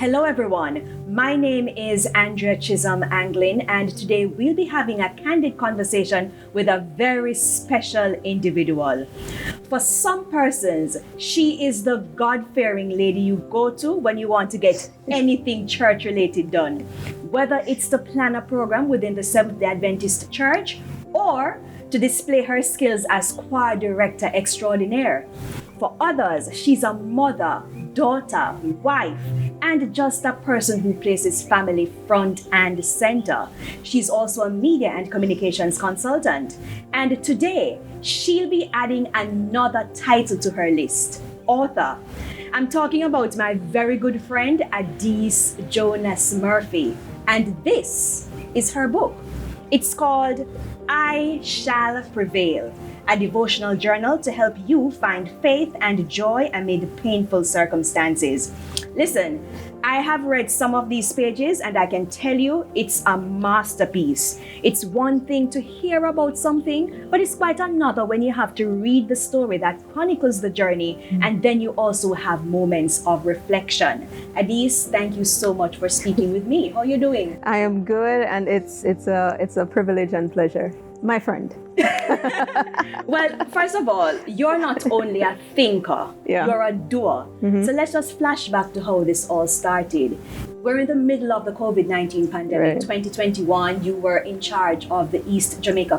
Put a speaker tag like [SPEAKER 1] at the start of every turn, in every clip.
[SPEAKER 1] Hello everyone, my name is Andrea Chisholm Anglin, and today we'll be having a candid conversation with a very special individual. For some persons, she is the God-fearing lady you go to when you want to get anything church-related done. Whether it's to plan a program within the Seventh-day Adventist Church or to display her skills as choir director extraordinaire. For others, she's a mother, daughter, wife, and just a person who places family front and center. She's also a media and communications consultant. And today, she'll be adding another title to her list, author. I'm talking about my very good friend, Adise Jonas Murphy. And this is her book. It's called I Shall Prevail, a devotional journal to help you find faith and joy amid painful circumstances. Listen, I have read some of these pages and I can tell you it's a masterpiece. It's one thing to hear about something, but it's quite another when you have to read the story that chronicles the journey, and then you also have moments of reflection. Adise, thank you so much for speaking with me. How are you doing?
[SPEAKER 2] I am good, and it's a privilege and pleasure. My friend.
[SPEAKER 1] Well, first of all, you're not only a thinker, you're a doer.
[SPEAKER 2] Mm-hmm.
[SPEAKER 1] So let's just flash back to how this all started. We're in the middle of the COVID-19 pandemic,
[SPEAKER 2] Right.
[SPEAKER 1] 2021. You were in charge of the East Jamaica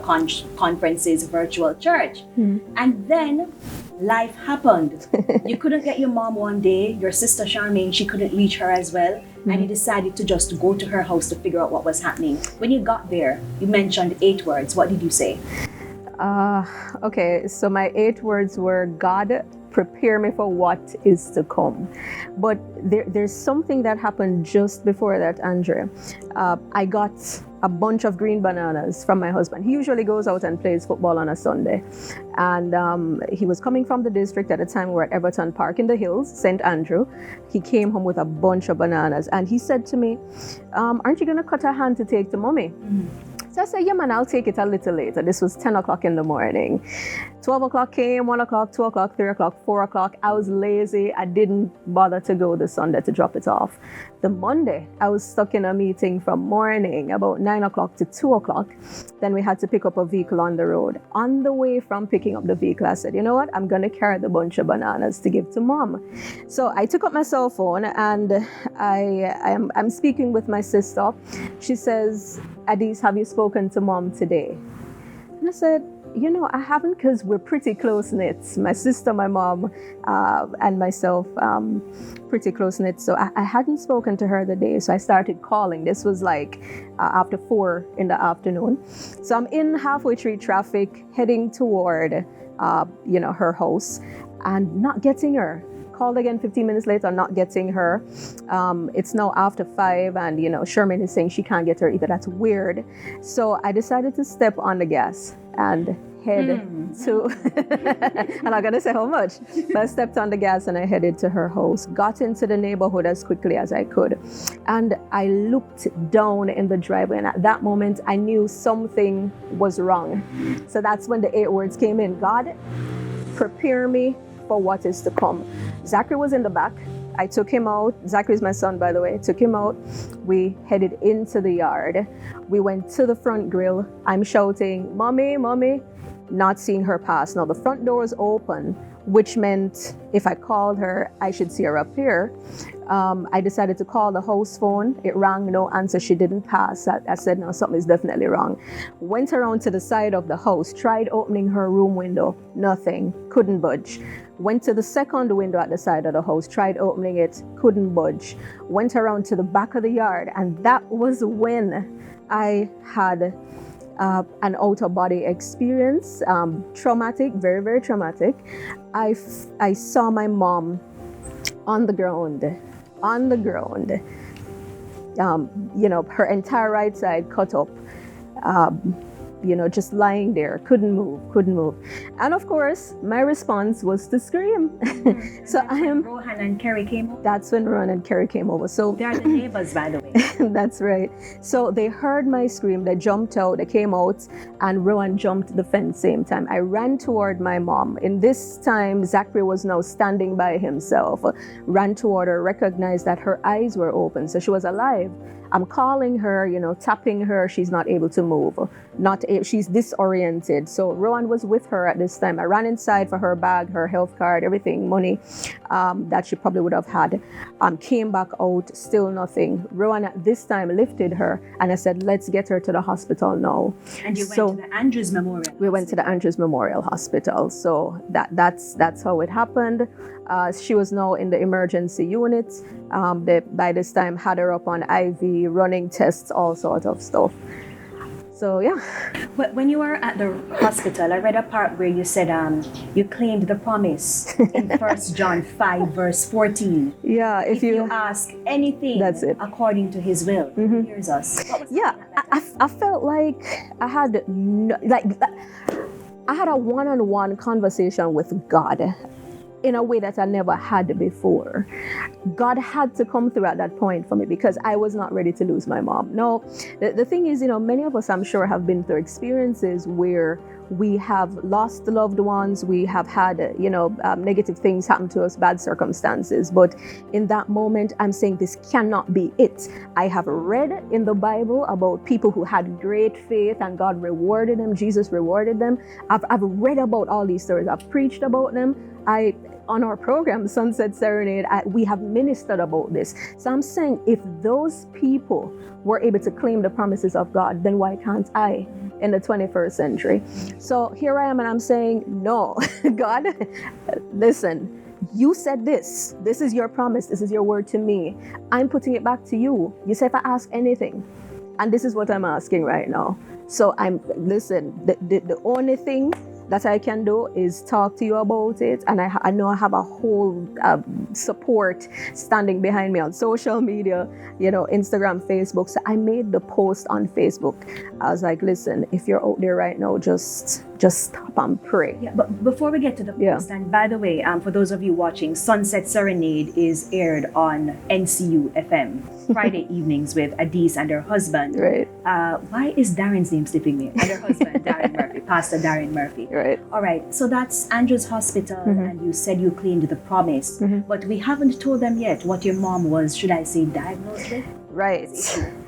[SPEAKER 1] Conference's virtual church.
[SPEAKER 2] Mm-hmm.
[SPEAKER 1] And then life happened. You couldn't get your mom one day, your sister Charmaine, she couldn't reach her as well. And you decided to just go to her house to figure out what was happening. When you got there, you mentioned 8 words. What did you say?
[SPEAKER 2] Okay, so my 8 words were, God, prepare me for what is to come. But there's something that happened just before that, Andrea. I got a bunch of green bananas from my husband. He usually goes out and plays football on a Sunday. And he was coming from the district at the time. We were at Everton Park in the Hills, St. Andrew. He came home with a bunch of bananas. And he said to me, aren't you going to cut a hand to take to mommy? So I said, yeah, man, I'll take it a little later. This was 10 o'clock in the morning. 12 o'clock came, 1 o'clock, 2 o'clock, 3 o'clock, 4 o'clock. I was lazy. I didn't bother to go the Sunday to drop it off. The Monday, I was stuck in a meeting from morning, about 9 o'clock to 2 o'clock. Then we had to pick up a vehicle on the road. On the way from picking up the vehicle, I said, you know what? I'm going to carry the bunch of bananas to give to mom. So I took up my cell phone and I'm speaking with my sister. She says, Adise, have you spoken to mom today? And I said, you know, I haven't, because we're pretty close-knit. My sister, my mom, and myself, pretty close-knit. So I hadn't spoken to her the day. So I started calling. This was like after 4 in the afternoon. So I'm in halfway through traffic, heading toward, her house, and not getting her. Called again 15 minutes later, not getting her. It's now after 5, and Sherman is saying she can't get her either. That's weird. So I decided to step on the gas and head to, I'm not gonna say how much, but I stepped on the gas and I headed to her house, got into the neighborhood as quickly as I could. And I looked down in the driveway, and at that moment I knew something was wrong. So that's when the 8 words came in. God, prepare me for what is to come. Zachary was in the back. I took him out. Zachary's my son, by the way. Took him out. We headed into the yard. We went to the front grill. I'm shouting, Mommy, Mommy, not seeing her pass. Now the front door is open, which meant if I called her, I should see her up here. I decided to call the house phone. It rang, no answer. She didn't pass. I said, no, something is definitely wrong. Went around to the side of the house, tried opening her room window. Nothing, couldn't budge. Went to the second window at the side of the house, tried opening it, couldn't budge. Went around to the back of the yard, and that was when I had an out-of-body experience, traumatic, very, very traumatic. I saw my mom on the ground, her entire right side cut up. just lying there, couldn't move. And of course, my response was to scream. So I am.
[SPEAKER 1] Rohan and Kerry came over.
[SPEAKER 2] That's when Rohan and Kerry came over. So
[SPEAKER 1] They're the neighbors, by the way.
[SPEAKER 2] that's right. So they heard my scream, they jumped out, they came out, and Rohan jumped the fence same time. I ran toward my mom. In this time, Zachary was now standing by himself, ran toward her, recognized that her eyes were open, so she was alive. I'm calling her, tapping her. She's not able to move. She's disoriented. So Rohan was with her at this time. I ran inside for her bag, her health card, everything, money that she probably would have had. Came back out, still nothing. Rohan at this time lifted her, and I said, let's get her to the hospital now.
[SPEAKER 1] And you went to the Andrews Memorial.
[SPEAKER 2] We went to the Andrews Memorial Hospital. So that's how it happened. She was now in the emergency unit. They, by this time, had her up on IV, running tests, all sorts of stuff. So, yeah.
[SPEAKER 1] When you were at the hospital, I read a part where you said you claimed the promise in 1 John 5, verse 14.
[SPEAKER 2] Yeah,
[SPEAKER 1] if you ask anything
[SPEAKER 2] that's it.
[SPEAKER 1] According to his will, here's us.
[SPEAKER 2] Yeah, I felt like I had a one-on-one conversation with God in a way that I never had before. God had to come through at that point for me because I was not ready to lose my mom. No, the thing is, many of us, I'm sure, have been through experiences where we have lost loved ones, we have had, negative things happen to us, bad circumstances. But in that moment, I'm saying this cannot be it. I have read in the Bible about people who had great faith and God rewarded them, Jesus rewarded them. I've read about all these stories, I've preached about them. On our program, Sunset Serenade, we have ministered about this. So I'm saying if those people were able to claim the promises of God, then why can't I in the 21st century? So here I am and I'm saying, no, God, listen, you said this. This is your promise. This is your word to me. I'm putting it back to you. You said if I ask anything, and this is what I'm asking right now. So the only thing that I can do is talk to you about it. And I know I have a whole support standing behind me on social media, Instagram, Facebook. So I made the post on Facebook. I was like, listen, if you're out there right now, just stop and pray.
[SPEAKER 1] Yeah, but before we get to the post, and by the way, for those of you watching, Sunset Serenade is aired on NCU FM Friday evenings with Adise and her husband.
[SPEAKER 2] Right.
[SPEAKER 1] Why is Darren's name slipping me? And her husband, Darren Murphy, Pastor Darren Murphy.
[SPEAKER 2] Right.
[SPEAKER 1] All right. So that's Andrew's hospital, and you said you claimed the promise, but we haven't told them yet what your mom was, should I say, diagnosed with?
[SPEAKER 2] Right.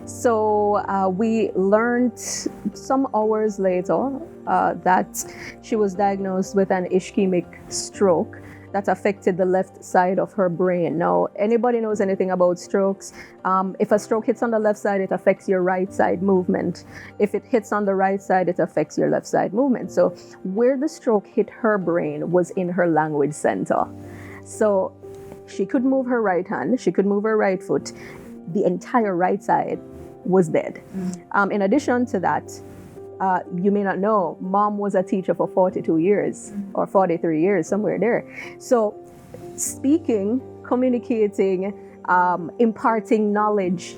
[SPEAKER 2] So we learned some hours later that she was diagnosed with an ischemic stroke that affected the left side of her brain. Now, anybody knows anything about strokes? If a stroke hits on the left side, it affects your right side movement. If it hits on the right side, it affects your left side movement. So where the stroke hit her brain was in her language center. So she could move her right hand, she could move her right foot. The entire right side was dead. In addition to that, you may not know, mom was a teacher for 42 years or 43 years, somewhere there. So speaking, communicating, imparting knowledge,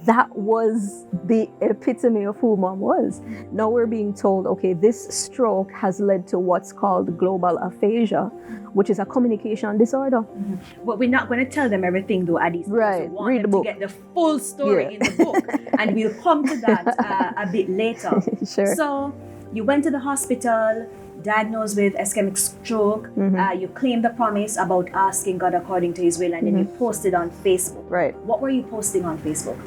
[SPEAKER 2] that was the epitome of who mom was. Now we're being told, okay, this stroke has led to what's called global aphasia, which is a communication disorder.
[SPEAKER 1] But we're not going to tell them everything though, Adise.
[SPEAKER 2] Right, read the book.
[SPEAKER 1] To get the full story in the book. And we'll come to that a bit later.
[SPEAKER 2] Sure.
[SPEAKER 1] So you went to the hospital, diagnosed with ischemic stroke. You claimed the promise about asking God according to his will, and then you posted on Facebook.
[SPEAKER 2] Right.
[SPEAKER 1] What were you posting on Facebook?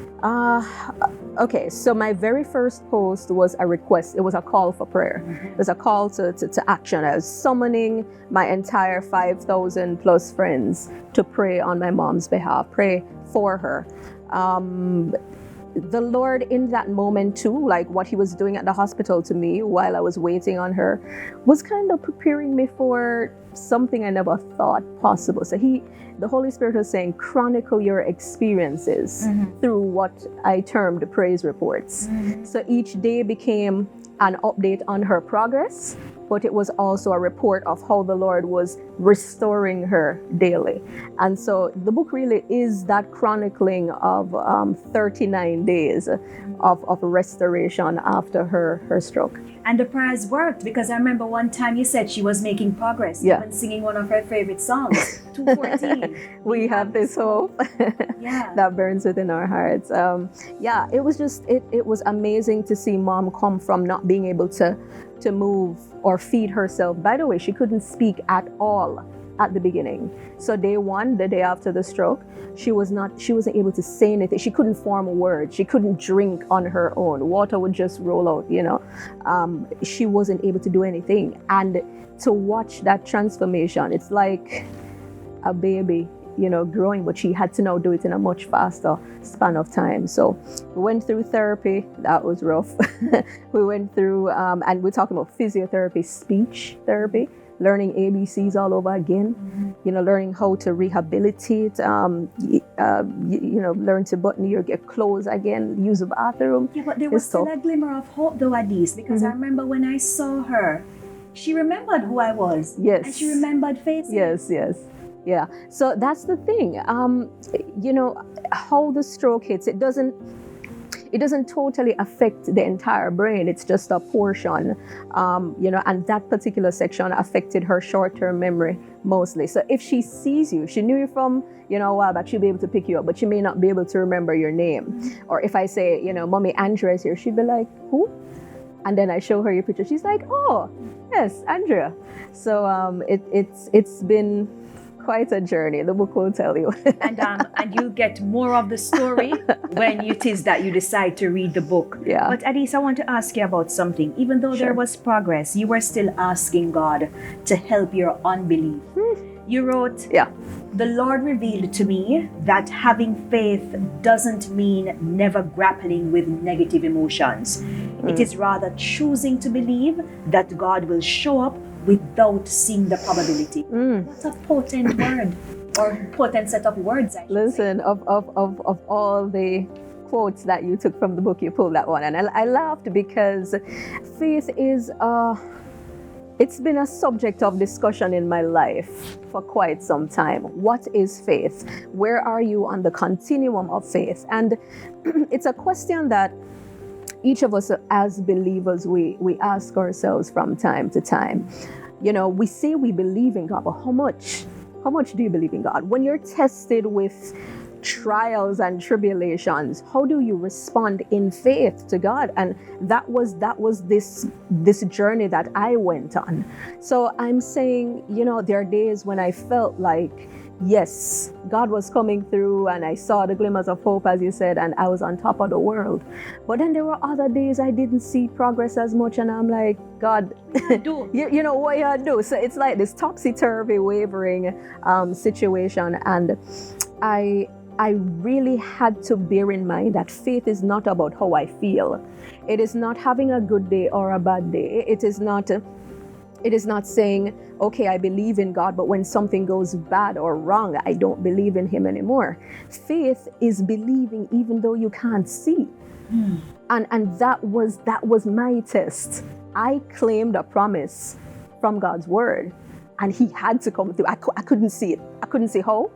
[SPEAKER 2] Okay, so my very first post was a request. It was a call for prayer. It was a call to action. I was summoning my entire 5,000 plus friends to pray on my mom's behalf, pray for her. The Lord in that moment too, like what he was doing at the hospital to me while I was waiting on her, was kind of preparing me for something I never thought possible. So the Holy Spirit was saying, chronicle your experiences through what I termed praise reports. So each day became an update on her progress, but it was also a report of how the Lord was restoring her daily. And so the book really is that chronicling of 39 days of restoration after her stroke.
[SPEAKER 1] And the prayers worked, because I remember one time you said she was making progress,
[SPEAKER 2] Yeah.
[SPEAKER 1] even singing one of her favorite songs, 214.
[SPEAKER 2] We have this hope
[SPEAKER 1] Yeah.
[SPEAKER 2] that burns within our hearts. Yeah, it was just, it was amazing to see mom come from not being able to move or feed herself. By the way, she couldn't speak at all at the beginning. So day one, the day after the stroke, she wasn't able to say anything. She couldn't form a word. She couldn't drink on her own. Water would just roll out, She wasn't able to do anything. And to watch that transformation, it's like a baby, growing, but she had to now do it in a much faster span of time. So we went through therapy. That was rough. We went through, and we're talking about physiotherapy, speech therapy, learning ABCs all over again, learning how to rehabilitate, learn to button your clothes again, use the bathroom.
[SPEAKER 1] Yeah, but there was still a glimmer of hope though, at least, because I remember when I saw her, she remembered who I was.
[SPEAKER 2] Yes.
[SPEAKER 1] And she remembered faces.
[SPEAKER 2] Yes. Yeah. So that's the thing. How the stroke hits, it doesn't totally affect the entire brain. It's just a portion, and that particular section affected her short-term memory mostly. So if she sees you, she knew you from, a while back, she'll be able to pick you up, but she may not be able to remember your name. Or if I say, Mommy Andrea is here, she'd be like, who? And then I show her your picture. She's like, oh, yes, Andrea. So it's been quite a journey. The book will tell you.
[SPEAKER 1] and you get more of the story when it is that you decide to read the book.
[SPEAKER 2] Yeah.
[SPEAKER 1] But Adis, I want to ask you about something. Even though there was progress, you were still asking God to help your unbelief. You wrote, the Lord revealed to me that having faith doesn't mean never grappling with negative emotions. It is rather choosing to believe that God will show up without seeing the probability. What a potent word, or potent set of words, I should
[SPEAKER 2] Listen,
[SPEAKER 1] say.
[SPEAKER 2] of all the quotes that you took from the book, you pulled that one. And I laughed because faith is, it's been a subject of discussion in my life for quite some time. What is faith? Where are you on the continuum of faith? And it's a question that each of us as believers, we ask ourselves from time to time. We say we believe in God, but how much? How much do you believe in God? When you're tested with trials and tribulations, how do you respond in faith to God? And that was this journey that I went on. So I'm saying, there are days when I felt like, yes, God was coming through and I saw the glimmers of hope, as you said, and I was on top of the world. But then there were other days I didn't see progress as much, and I'm like, God, you know what you do? So it's like this topsy-turvy, wavering situation. And I really had to bear in mind that faith is not about how I feel. It is not having a good day or a bad day. It is not saying, okay, I believe in God, but when something goes bad or wrong, I don't believe in him anymore. Faith is believing even though you can't see. And that was my test. I claimed a promise from God's word, and he had to come through. I couldn't see it. I couldn't see how.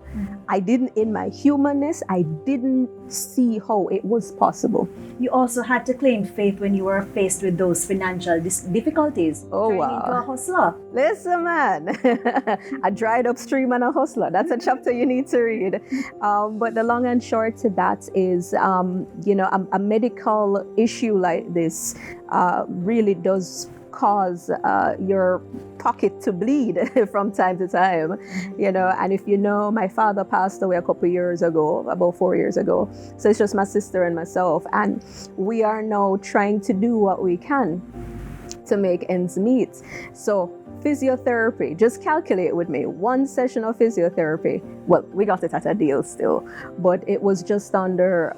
[SPEAKER 2] I didn't, in my humanness, I didn't see how it was possible.
[SPEAKER 1] You also had to claim faith when you were faced with those financial difficulties.
[SPEAKER 2] Oh,
[SPEAKER 1] turning
[SPEAKER 2] wow.
[SPEAKER 1] into a hustler.
[SPEAKER 2] Listen, man, a dried up stream and a hustler. That's a chapter you need to read. But the long and short to that is, a medical issue like this really does cause your pocket to bleed from time to time, and if my father passed away a couple of years ago, about 4 years ago, so it's just my sister and myself, and we are now trying to do what we can to make ends meet. So physiotherapy, just calculate with me, one session of physiotherapy, well, we got it at a deal still, but it was just under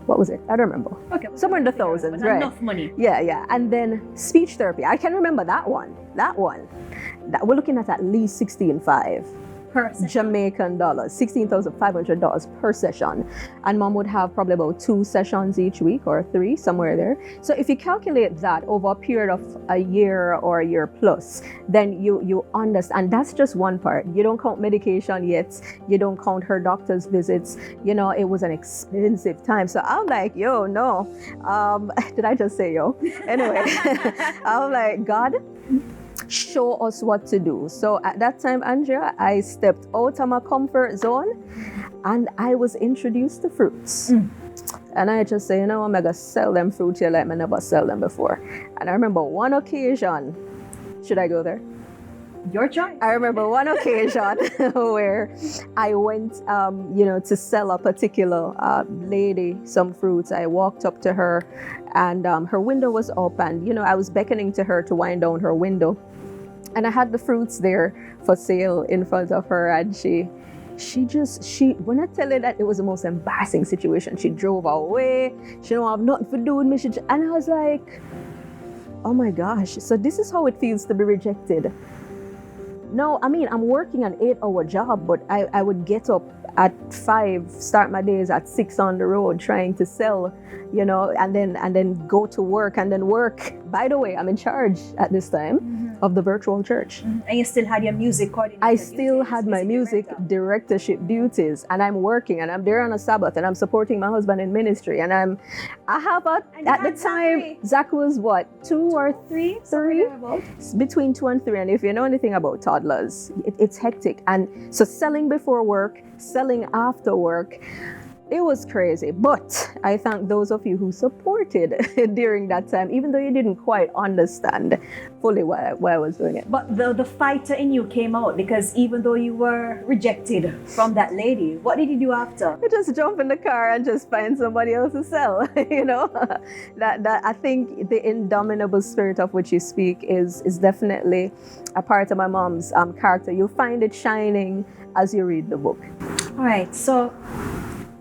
[SPEAKER 2] what was it? I don't remember.
[SPEAKER 1] Okay,
[SPEAKER 2] somewhere in the thousands, right?
[SPEAKER 1] Enough money.
[SPEAKER 2] Yeah. And then speech therapy, I can remember that one. That we're looking at least 16.5
[SPEAKER 1] Per session?
[SPEAKER 2] Jamaican dollars, $16,500 per session. And mom would have probably about 2 sessions each week or 3, somewhere there. So if you calculate that over a period of a year or a year plus, then you understand. And that's just one part. You don't count medication yet. You don't count her doctor's visits. You know, it was an expensive time. So I'm like, yo, no. Did I just say yo? Anyway, I'm like, God, show us what to do. So at that time, Andrea, I stepped out of my comfort zone and I was introduced to fruits. And I just say, you know, I'm going to sell them fruit here like I never sell them before. And I remember one occasion, should I go there?
[SPEAKER 1] Your choice.
[SPEAKER 2] I remember one occasion where I went, to sell a particular lady some fruits. I walked up to her and her window was up and, I was beckoning to her to wind down her window. And I had the fruits there for sale in front of her and she when I tell her that, it was the most embarrassing situation. She drove away. She don't have nothing to do with me. And I was like, oh my gosh. So this is how it feels to be rejected. No, I mean, I'm working an 8-hour job, but I would get up at 5, start my days at 6 on the road trying to sell, and then go to work and then work. By the way, I'm in charge at this time of the virtual church.
[SPEAKER 1] And you still had your music coordinator?
[SPEAKER 2] I still had my music directorship duties, and I'm working, and I'm there on a Sabbath, and I'm supporting my husband in ministry, and at the time, Zach was what, 2 or 3? Between 2 and 3. And if you know anything about toddlers, it's hectic. And so selling before work, selling after work, it was crazy. But I thank those of you who supported during that time, even though you didn't quite understand fully why I was doing it.
[SPEAKER 1] But the fighter in you came out, because even though you were rejected from that lady, what did you do after?
[SPEAKER 2] I just jump in the car and just find somebody else to sell. That I think the indomitable spirit of which you speak is definitely a part of my mom's character. You'll find it shining as you read the book.
[SPEAKER 1] All right, so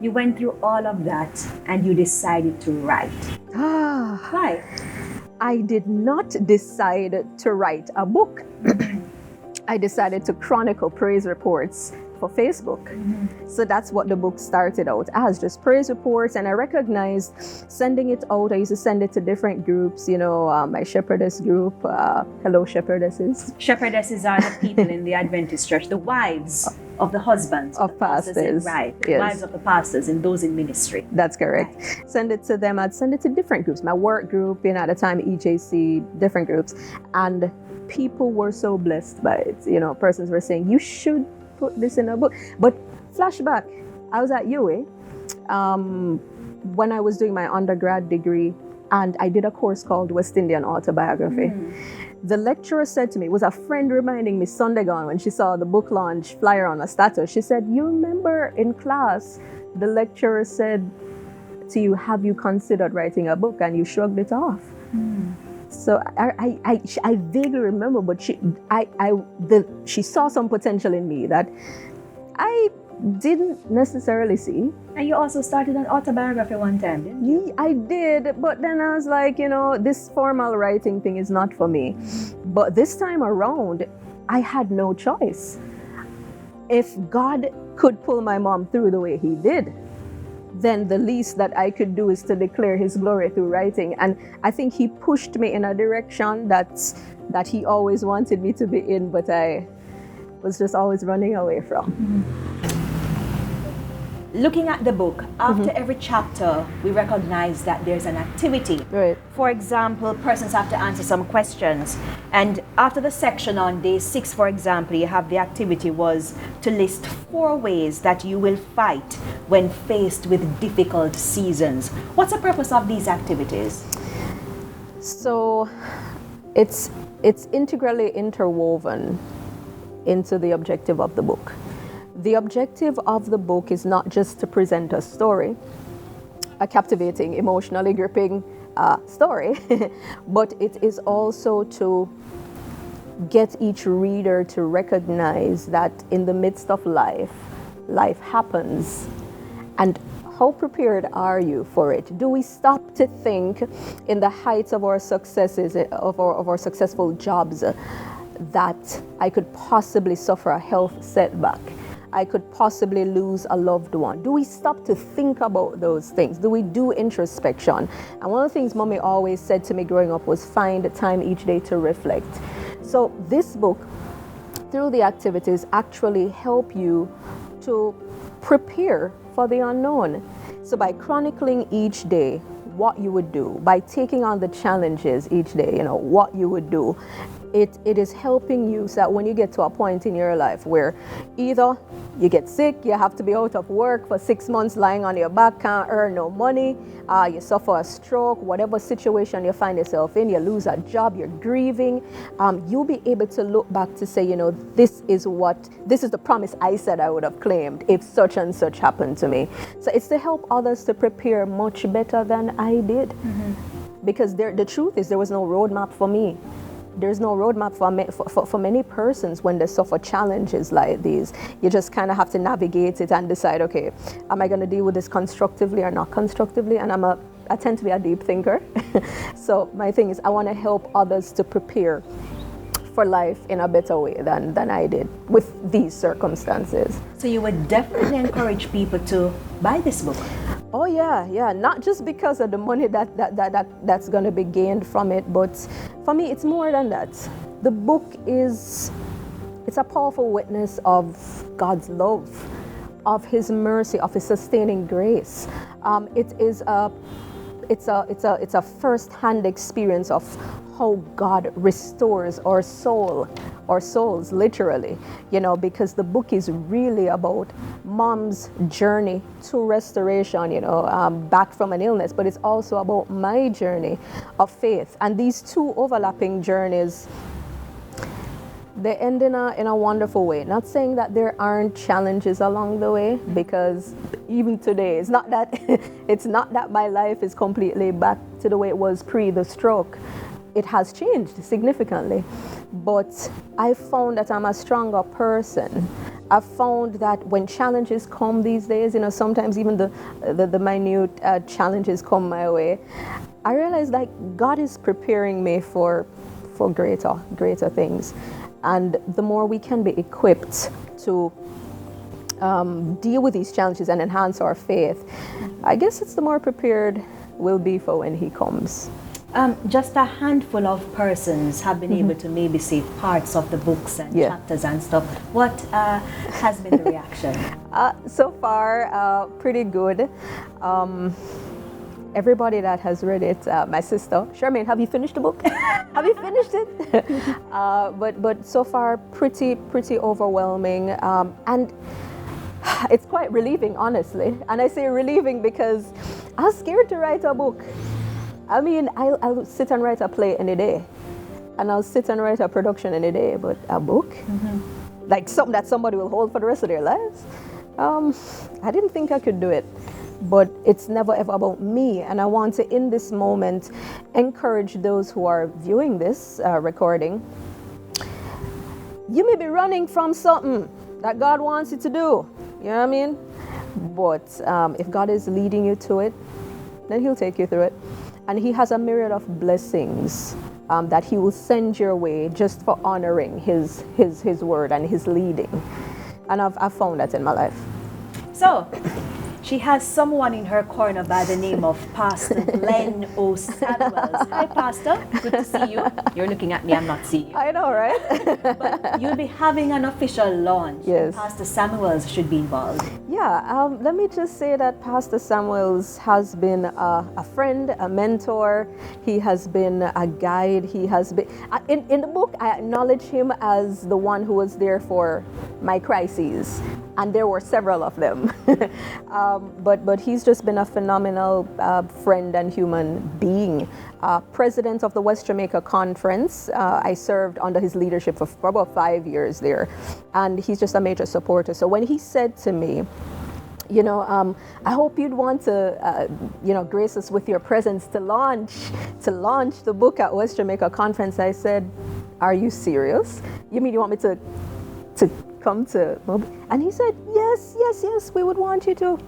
[SPEAKER 1] you went through all of that and you decided to write. Why?
[SPEAKER 2] I did not decide to write a book. I decided to chronicle praise reports for Facebook. So that's what the book started out as, just praise reports. And I recognized sending it out. I used to send it to different groups, my shepherdess group. Hello, shepherdesses.
[SPEAKER 1] Shepherdesses are the people in the Adventist church, the wives of the husbands
[SPEAKER 2] of pastors.
[SPEAKER 1] Right,
[SPEAKER 2] yes.
[SPEAKER 1] Wives of the pastors and those in ministry.
[SPEAKER 2] That's correct. Right. Send it to them. I'd send it to different groups. My work group, at the time, EJC, different groups. And people were so blessed by it. Persons were saying, you should put this in a book. But flashback, I was at UA when I was doing my undergrad degree, and I did a course called West Indian Autobiography. The lecturer said to me, it was a friend reminding me Sunday gone when she saw the book launch flyer on a status. She said, you remember in class, the lecturer said to you, have you considered writing a book? And you shrugged it off. So I vaguely remember, but she saw some potential in me that I didn't necessarily see.
[SPEAKER 1] And you also started an autobiography one time, didn't you?
[SPEAKER 2] I did, but then I was like, this formal writing thing is not for me. But this time around, I had no choice. If God could pull my mom through the way he did, then the least that I could do is to declare his glory through writing. And I think he pushed me in a direction that he always wanted me to be in, but I was just always running away from.
[SPEAKER 1] Looking at the book, after every chapter, we recognize that there's an activity.
[SPEAKER 2] Right.
[SPEAKER 1] For example, persons have to answer some questions. And after the section on day 6, for example, you have the activity was to list 4 ways that you will fight when faced with difficult seasons. What's the purpose of these activities?
[SPEAKER 2] So it's integrally interwoven into the objective of the book. The objective of the book is not just to present a story, a captivating, emotionally gripping story, but it is also to get each reader to recognize that in the midst of life happens. And how prepared are you for it? Do we stop to think in the heights of our successes, of our successful jobs? that I could possibly suffer a health setback. I could possibly lose a loved one. Do we stop to think about those things? Do we do introspection? And one of the things Mommy always said to me growing up was find time each day to reflect. So this book, through the activities, actually help you to prepare for the unknown. So by chronicling each day what you would do, by taking on the challenges each day, what you would do, it is helping you so that when you get to a point in your life where either you get sick, you have to be out of work for 6 months lying on your back, can't earn no money, you suffer a stroke, whatever situation you find yourself in, you lose a job, you're grieving, you'll be able to look back to say, this is the promise I said I would have claimed if such and such happened to me. So it's to help others to prepare much better than I did. Mm-hmm. Because the truth is there was no roadmap for me. There's no roadmap for many persons when they suffer challenges like these. You just kind of have to navigate it and decide, okay, am I going to deal with this constructively or not constructively? And I tend to be a deep thinker. So my thing is I want to help others to prepare for life in a better way than I did with these circumstances.
[SPEAKER 1] So you would definitely encourage people to buy this book?
[SPEAKER 2] Oh yeah, not just because of the money that's going to be gained from it, but for me it's more than that. The book it's a powerful witness of God's love, of His mercy, of His sustaining grace. It's a first-hand experience of how God restores our souls literally, because the book is really about mom's journey to restoration, back from an illness, but it's also about my journey of faith. And these two overlapping journeys, they end in a wonderful way. Not saying that there aren't challenges along the way, because even today, it's not that my life is completely back to the way it was pre the stroke. It has changed significantly, but I found that I'm a stronger person. I found that when challenges come these days, sometimes even the minute challenges come my way, I realize like God is preparing me for greater things. And the more we can be equipped to deal with these challenges and enhance our faith, I guess it's the more prepared we'll be for when He comes.
[SPEAKER 1] Just a handful of persons have been able to maybe see parts of the books and chapters and stuff. What has been the reaction?
[SPEAKER 2] So far, pretty good. Everybody that has read it, my sister, Charmaine, have you finished the book? Have you finished it? But so far, pretty overwhelming. And it's quite relieving, honestly. And I say relieving because I was scared to write a book. I mean, I'll sit and write a play any day, and I'll sit and write a production any day, but a book? Like something that somebody will hold for the rest of their lives? I didn't think I could do it, but it's never ever about me, and I want to, in this moment, encourage those who are viewing this recording. You may be running from something that God wants you to do, you know what I mean? But if God is leading you to it, then He'll take you through it. And He has a myriad of blessings that He will send your way just for honoring His word and His leading. And I've found that in my life.
[SPEAKER 1] So, she has someone in her corner by the name of Pastor Glenn O. Samuels. Hi, Pastor. Good to see you. You're looking at me. I'm not seeing you.
[SPEAKER 2] I know, right?
[SPEAKER 1] But you'll be having an official launch.
[SPEAKER 2] Yes.
[SPEAKER 1] Pastor Samuels should be involved.
[SPEAKER 2] Yeah. Let me just say that Pastor Samuels has been a friend, a mentor. He has been a guide. He has been in the book. I acknowledge him as the one who was there for my crises, and there were several of them. But he's just been a phenomenal friend and human being. President of the West Jamaica Conference. I served under his leadership for about 5 years there, and he's just a major supporter. So when he said to me, I hope you'd want to, grace us with your presence to launch the book at West Jamaica Conference, I said, are you serious? You mean you want me to come to? And he said, yes, we would want you to.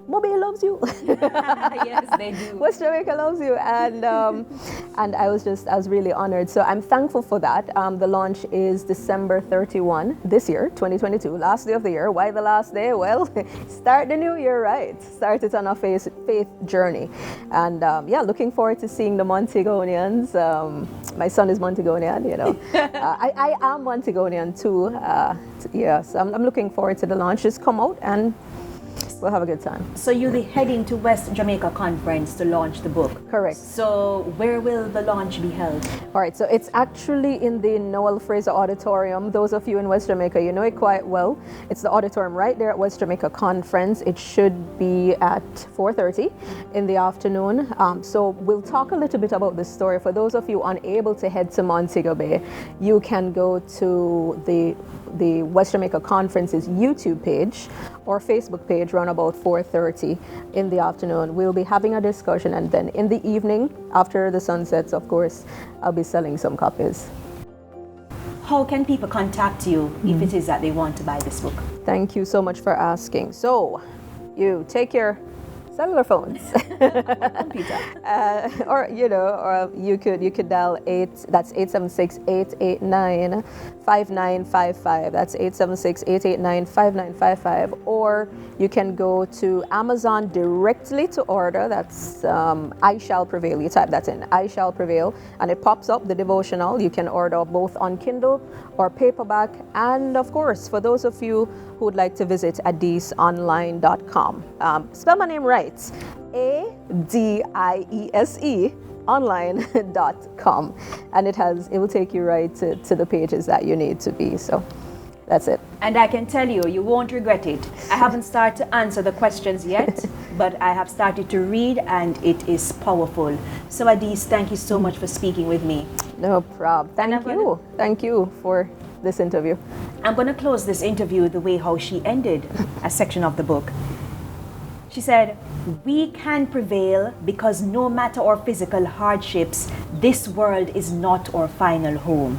[SPEAKER 2] Mobile loves you.
[SPEAKER 1] Yes, they do.
[SPEAKER 2] West Jamaica loves you, and I was really honored. So I'm thankful for that. The launch is December 31 this year, 2022, last day of the year. Why the last day? Well, start the new year right. Start it on a faith journey, and looking forward to seeing the Montegonians. My son is Montegonian, you know. I am Montegonian too. So I'm looking forward to the launch. Just come out and we'll have a good time.
[SPEAKER 1] So you'll be heading to West Jamaica Conference to launch the book.
[SPEAKER 2] Correct.
[SPEAKER 1] So where will the launch be held?
[SPEAKER 2] All right, so it's actually in the Noel Fraser Auditorium. Those of you in West Jamaica, you know it quite well. It's the auditorium right there at West Jamaica Conference. It should be at 4:30 in the afternoon. So we'll talk a little bit about the story. For those of you unable to head to Montego Bay, you can go to the West Jamaica Conference's YouTube page or Facebook page around about 4:30 in the afternoon. We'll be having a discussion, and then in the evening, after the sun sets, of course, I'll be selling some copies.
[SPEAKER 1] How can people contact you if it is that they want to buy this book?
[SPEAKER 2] Thank you so much for asking. So, you take your cellular phones,
[SPEAKER 1] Computer.
[SPEAKER 2] or you could dial 876-889-5955. That's 876-889-5955. Or you can go to Amazon directly to order. That's I Shall Prevail. You type that in, I Shall Prevail, and it pops up the devotional. You can order both on Kindle or paperback. And of course, for those of you who would like to visit adieseonline.com, spell my name right, ADIESE online.com, and it will take you right to the pages that you need to be. So that's it.
[SPEAKER 1] And I can tell you, you won't regret it. I haven't started to answer the questions yet, but I have started to read, and it is powerful. So Adiese, thank you so much for speaking with me.
[SPEAKER 2] No problem. Thank you for this interview.
[SPEAKER 1] I'm going to close this interview the way how she ended a section of the book. She said, "We can prevail because no matter our physical hardships, this world is not our final home."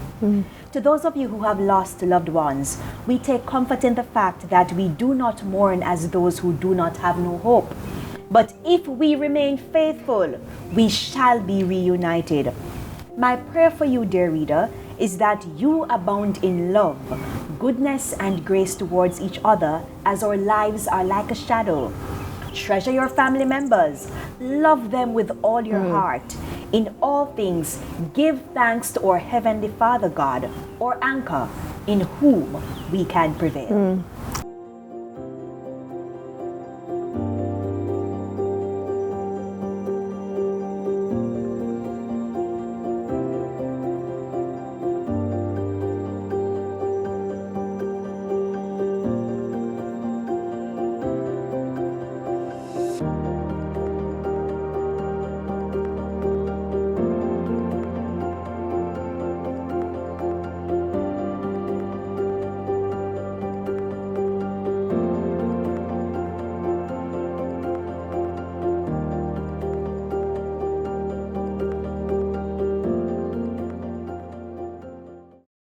[SPEAKER 1] To those of you who have lost loved ones, we take comfort in the fact that we do not mourn as those who do not have no hope. But if we remain faithful, we shall be reunited. My prayer for you, dear reader, is that you abound in love, goodness, and grace towards each other, as our lives are like a shadow. Treasure your family members. Love them with all your heart. In all things, give thanks to our Heavenly Father God, our anchor, in whom we can prevail.